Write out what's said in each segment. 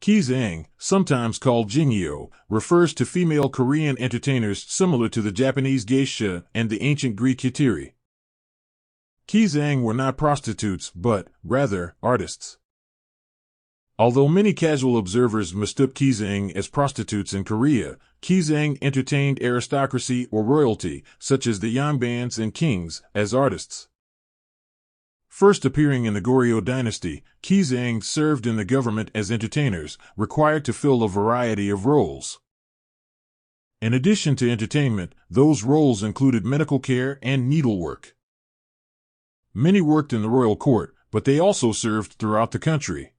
Gisaeng, sometimes called Jingyo, refers to female Korean entertainers similar to the Japanese geisha and the ancient Greek hetaeri. Gisaeng were not prostitutes but, rather, artists. Although many casual observers mistook Gisaeng as prostitutes in Korea, Gisaeng entertained aristocracy or royalty, such as the Yongbans and kings, as artists. First appearing in the Goryeo dynasty, Gisaeng served in the government as entertainers, required to fill a variety of roles. In addition to entertainment, those roles included medical care and needlework. Many worked in the royal court, but they also served throughout the country.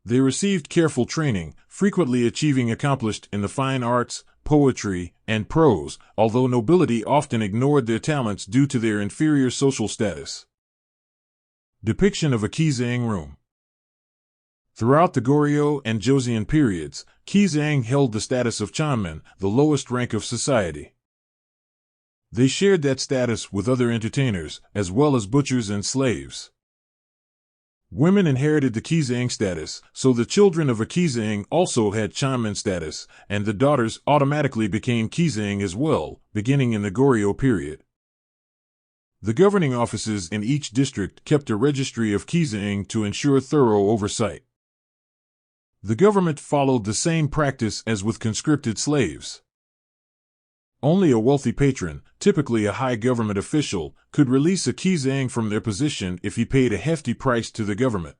They received careful training, frequently achieving accomplished in the fine arts, poetry, and prose, although nobility often ignored their talents due to their inferior social status. Depiction of a Gisaeng room. Throughout the Goryeo and Joseon periods, Gisaeng held the status of chanmen, the lowest rank of society. They shared that status with other entertainers, as well as butchers and slaves. Women inherited the Gisaeng status, so the children of a Gisaeng also had chanmen status, and the daughters automatically became Gisaeng as well, beginning in the Goryeo period. The governing offices in each district kept a registry of Gisaeng to ensure thorough oversight. The government followed the same practice as with conscripted slaves. Only a wealthy patron, typically a high government official, could release a Gisaeng from their position if he paid a hefty price to the government.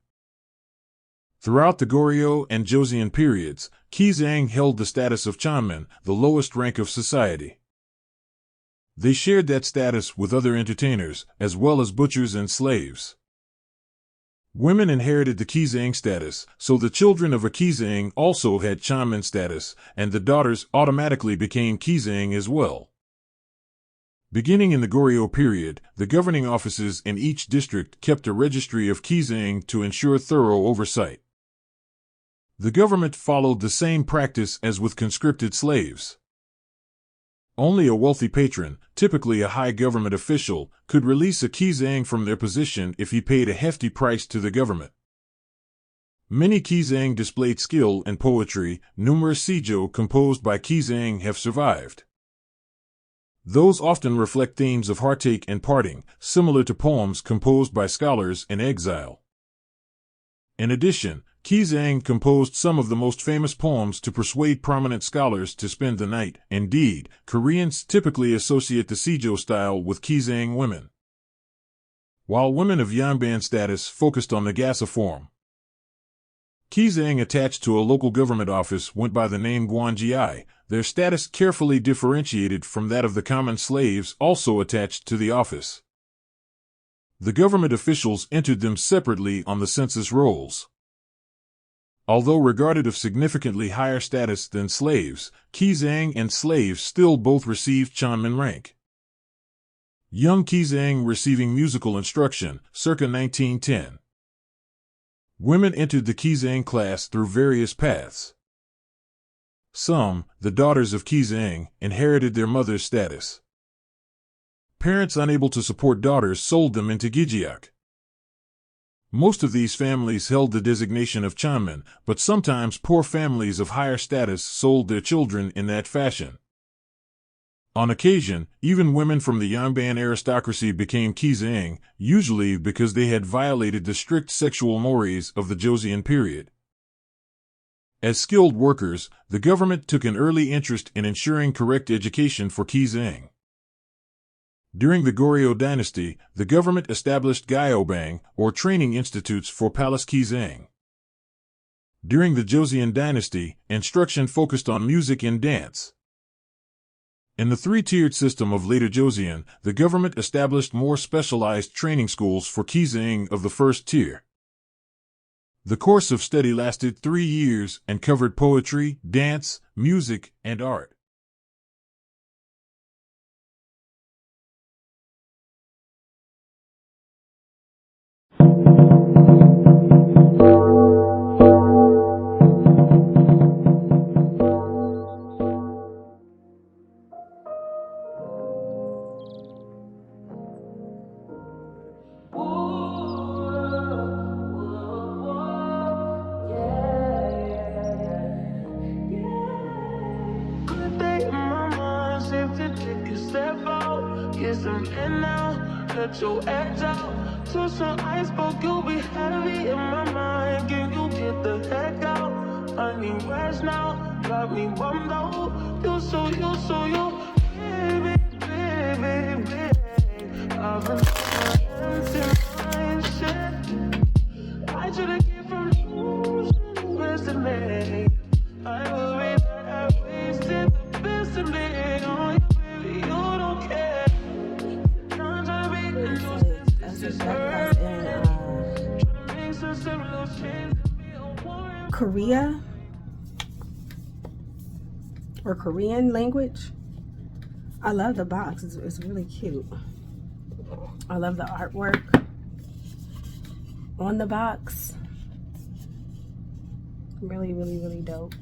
Throughout the Goryeo and Joseon periods, Gisaeng held the status of chanmen, the lowest rank of society. They shared that status with other entertainers, as well as butchers and slaves. Women inherited the Gisaeng status, so the children of a Gisaeng also had chanmen status, and the daughters automatically became Gisaeng as well. Beginning in the Goryeo period, the governing offices in each district kept a registry of Gisaeng to ensure thorough oversight. The government followed the same practice as with conscripted slaves. Only a wealthy patron, typically a high government official, could release a Gisaeng from their position if he paid a hefty price to the government. Many Gisaeng displayed skill in poetry. Numerous seijo composed by Gisaeng have survived. Those often reflect themes of heartache and parting, similar to poems composed by scholars in exile. In addition, Gisaeng composed some of the most famous poems to persuade prominent scholars to spend the night. Indeed, Koreans typically associate the seijo style with Gisaeng women, while women of Yongband status focused on the Gasa form. Gisaeng attached to a local government office went by the name Gwanji, their status carefully differentiated from that of the common slaves also attached to the office. The government officials entered them separately on the census rolls. Although regarded of significantly higher status than slaves, Gisaeng and slaves still both received chanmen rank. Young Gisaeng receiving musical instruction, circa 1910. Women entered the Gisaeng class through various paths. Some, the daughters of Gisaeng, inherited their mother's status. Parents unable to support daughters sold them into Gijiak. Most of these families held the designation of chanmen, but sometimes poor families of higher status sold their children in that fashion. On occasion, even women from the Yongband aristocracy became Gisaeng, usually because they had violated the strict sexual mores of the Joseon period. As skilled workers, the government took an early interest in ensuring correct education for Gisaeng. During the Goryeo dynasty, the government established Gyeobang, or training institutes for palace Gisaeng. During the Joseon dynasty, instruction focused on music and dance. In the three-tiered system of later Joseon, the government established more specialized training schools for Gisaeng of the first tier. The course of study lasted 3 years and covered poetry, dance, music, and art. some in now. Let your edge out. To some iceberg, you'll be heavy in my mind. Can you get the heck out? I need rest now. Got me bummed out. You so baby, baby, baby. I've been empty my shit. I should've came from losing the best of me. I worry that I wasted the best of me. Oh, you baby, you don't care. I'm trying to be in Korea or Korean language. I love the box. It's really cute. I love the artwork on the box. Really, really, really dope.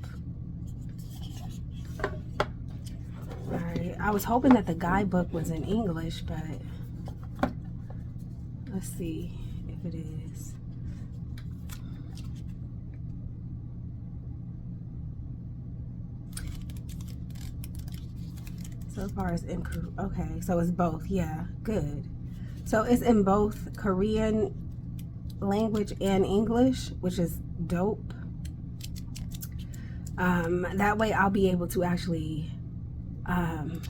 Alright, I was hoping that the guidebook was in English, but let's see if it is. So far it's in, okay, so it's both, yeah, good. So it's in both Korean language and English, which is dope. That way I'll be able to actually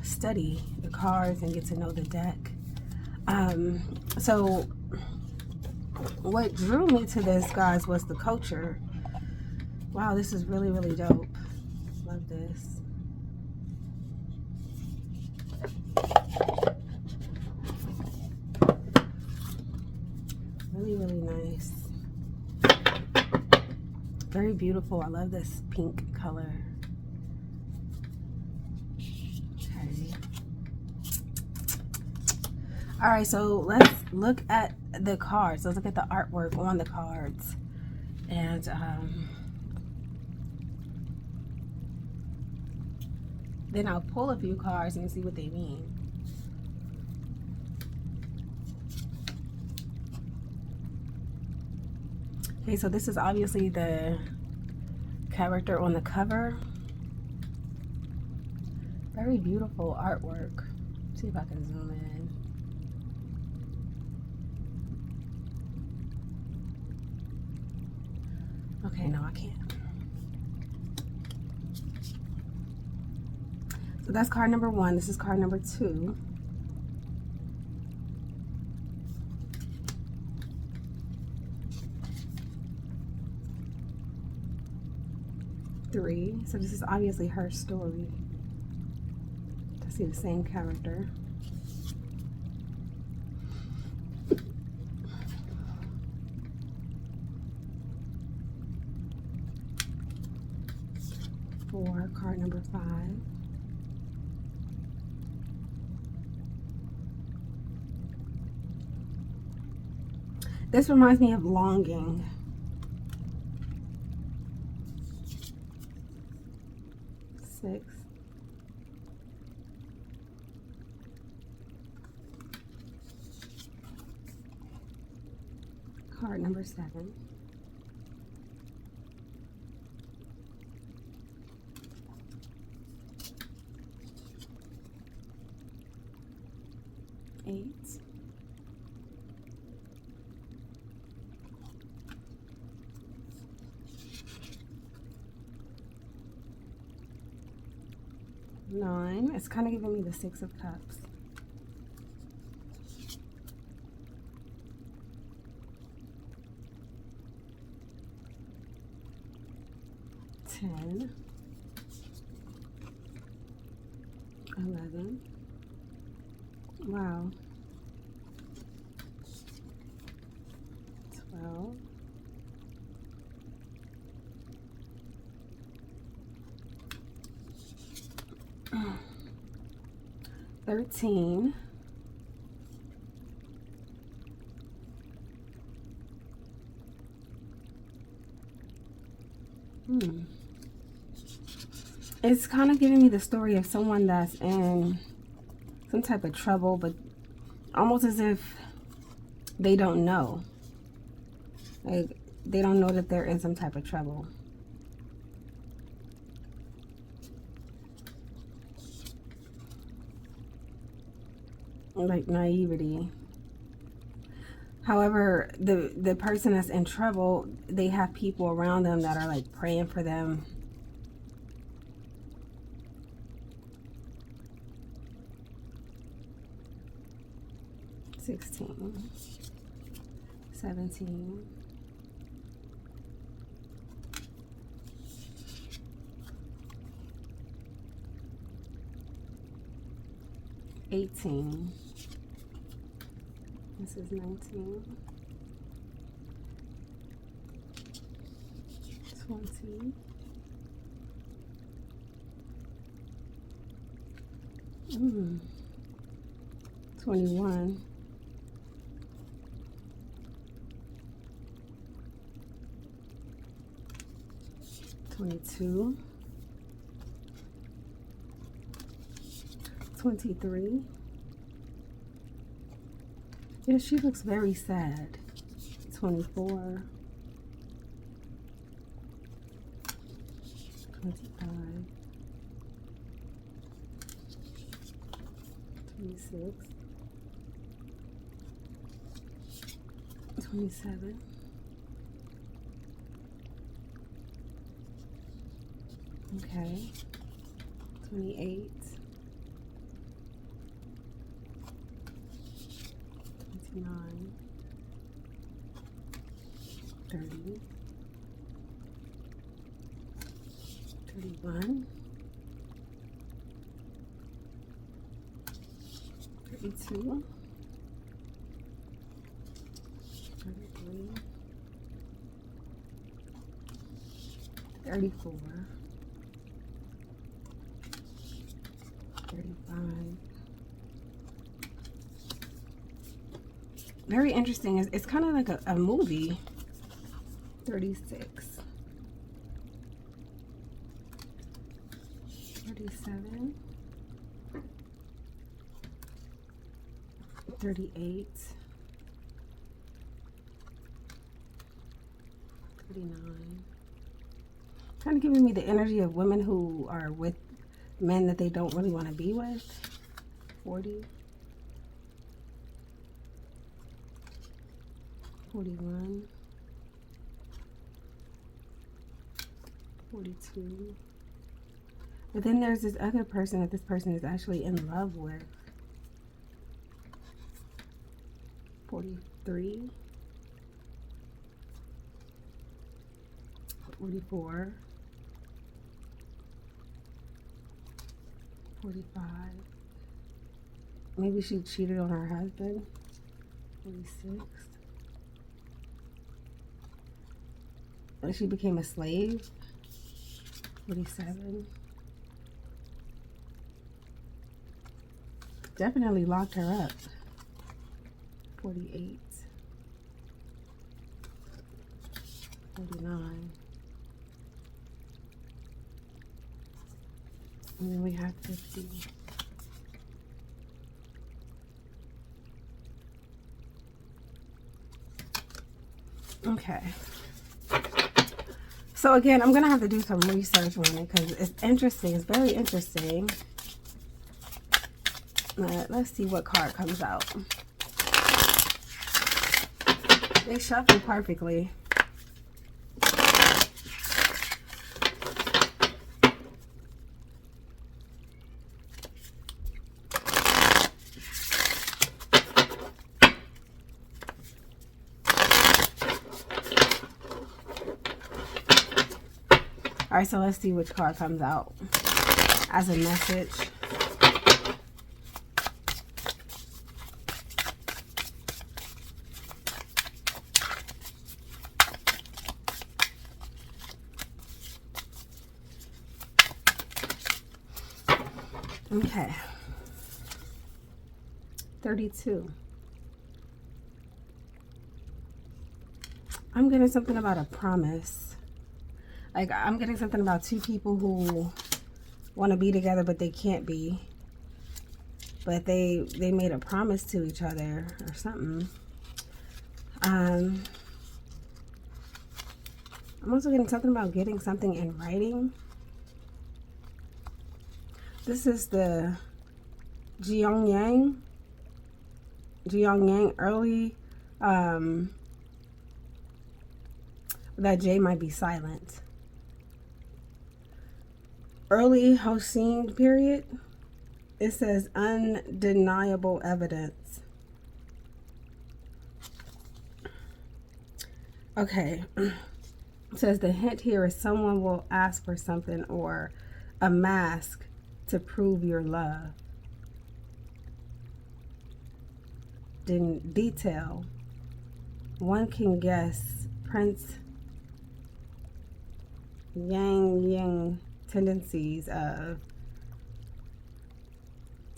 study the cards and get to know the deck. So what drew me to this, guys, was the culture. Wow, this is really, really dope. Love this. Really, really nice. Very beautiful. I love this pink color. Okay. All right, so let's look at the cards. Let's look at the artwork on the cards. And then I'll pull a few cards and see what they mean. Okay, so this is obviously the character on the cover. Very beautiful artwork. See if I can zoom in. Okay, no, I can't. So that's card number 1. This is card number 2. Three. So this is obviously her story. I see the same character. For card number 5. This reminds me of longing. 6. Card number 7. Eight. 9. It's kind of giving me the 6 of Cups. 10. 11. Wow. 12. 13. 13. It's kind of giving me the story of someone that's in some type of trouble, but almost as if they don't know. Like, they don't know that they're in some type of trouble. like naivety. However, the person that's in trouble, they have people around them that are like praying for them. $16, $17, $18. This is 19, 20, 21, 22, 23. Yeah, she looks very sad. 24, 25, 26, 27, 28, 29, 30, 31, 32, 33, 34, 35. Very interesting. It's kind of like a movie. 36, 37, 38, 39. Kind of giving me the energy of women who are with men that they don't really want to be with. 40, 41, 42. But then there's this other person that this person is actually in love with. 43, 44, 45. Maybe she cheated on her husband. 46. And she became a slave. 47. Definitely locked her up. 48. 49. And then we have 50. Okay. So again, I'm going to have to do some research on it because it's interesting. It's very interesting. Let's see what card comes out. They shuffle perfectly. All right, so let's see which card comes out as a message. Okay. 32. I'm getting something about a promise. Like, I'm getting something about two people who want to be together, but they can't be. But they made a promise to each other or something. I'm also getting something about getting something in writing. This is the Gisaeng. Yang early, that J might be silent. Early Joseon period, it says undeniable evidence. Okay. It says the hint here is someone will ask for something or a mask to prove your love. Detail. One can guess Prince Yang tendencies of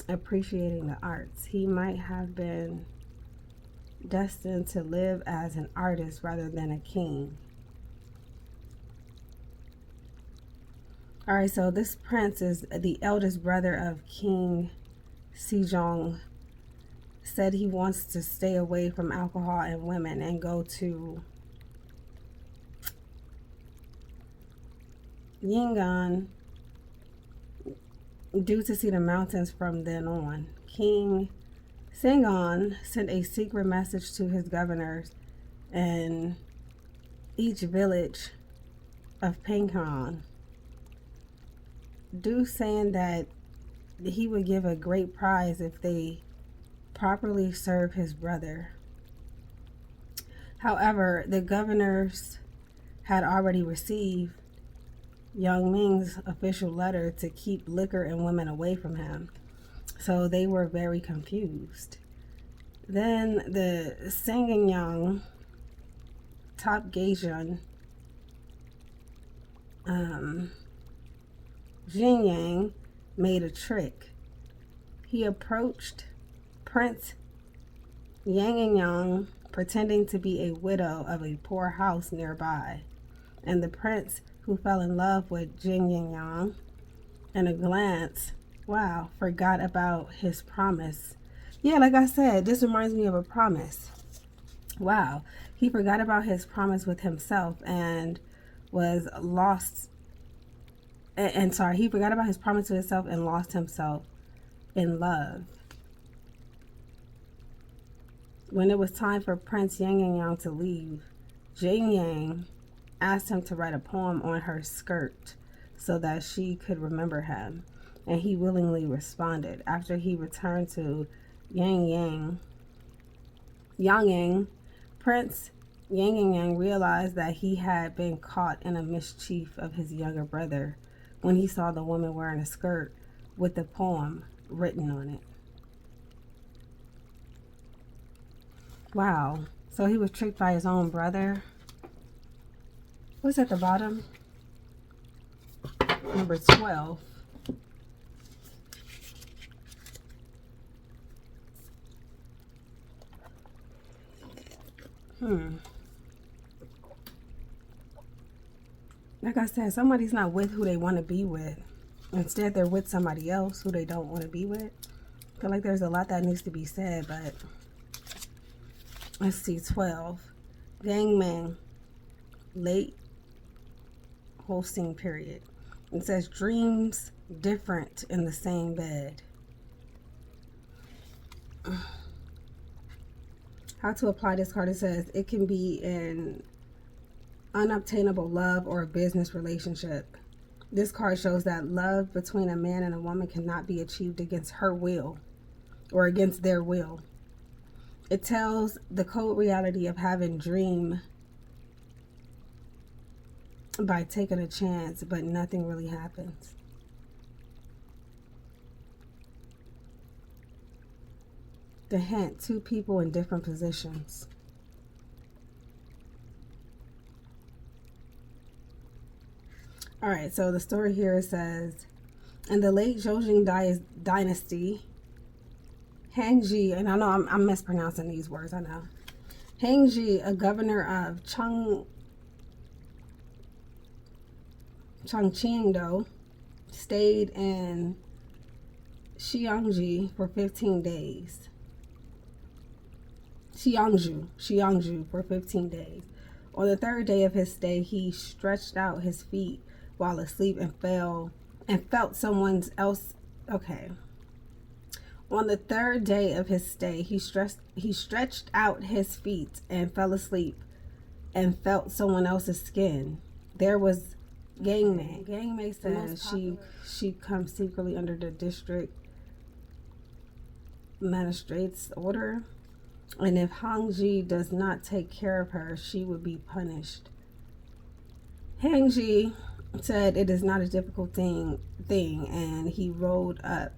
appreciating the arts. He might have been destined to live as an artist rather than a king. All right, so this prince is the eldest brother of King Sejong. Said he wants to stay away from alcohol and women and go to Yingan due to see the mountains from then on. King Gisaeng sent a secret message to his governors in each village of Panghan, saying that he would give a great prize if they properly serve his brother. However, the governors had already received Yang Ming's official letter to keep liquor and women away from him, so they were very confused. Then the Sangyeong top Gaijun, Jinyang, made a trick. He approached Prince Yang pretending to be a widow of a poor house nearby, and the prince, who fell in love with Jin Yang in a glance, forgot about his promise. Yeah, like I said, this reminds me of a promise. Wow, he forgot about his promise with himself and was lost. He forgot about his promise to himself and lost himself in love. When it was time for Prince Yang to leave, Jin Yang asked him to write a poem on her skirt so that she could remember him, and he willingly responded. After he returned to Yang, Prince Yang realized that he had been caught in a mischief of his younger brother when he saw the woman wearing a skirt with the poem written on it. Wow, so he was tricked by his own brother. What's at the bottom? Number 12. Like I said, somebody's not with who they want to be with. Instead, they're with somebody else who they don't want to be with. I feel like there's a lot that needs to be said, but let's see, 12. Gangman, late Joseon period. It says dreams different in the same bed. How to apply this card? It says it can be an unobtainable love or a business relationship. This card shows that love between a man and a woman cannot be achieved against her will or against their will. It tells the cold reality of having dream by taking a chance, but nothing really happens. The hint, two people in different positions. All right, so the story here says, in the late Joseon Dynasty, Hangji, and I know I'm mispronouncing these words, I know. Hangji, a governor of Chongqing-do, stayed in Xiangju for 15 days. Xiangju for 15 days. On the third day of his stay, he stretched out his feet while asleep and felt someone else. Okay. On the third day of his stay, he stretched out his feet and fell asleep and felt someone else's skin. There was Gangmei. Gangmei says she comes secretly under the district magistrate's order, and if Hongji does not take care of her, she would be punished. Hongji said it is not a difficult thing, and he rolled up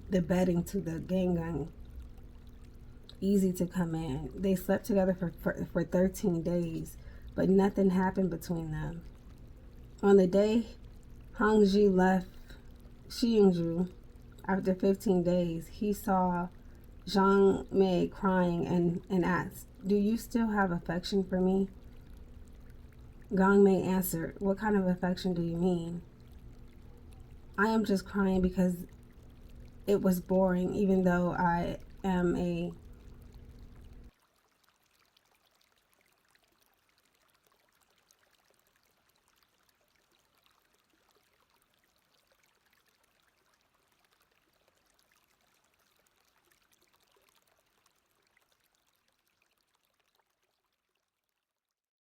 the bedding to the gang, easy to come in. They slept together for 13 days, but nothing happened between them. On the day Hongji left Xiangju after 15 days, he saw Zhang Mei crying and asked, "Do you still have affection for me?" Gong Mei answered, "What kind of affection do you mean?" "I am just crying because it was boring, even though I am a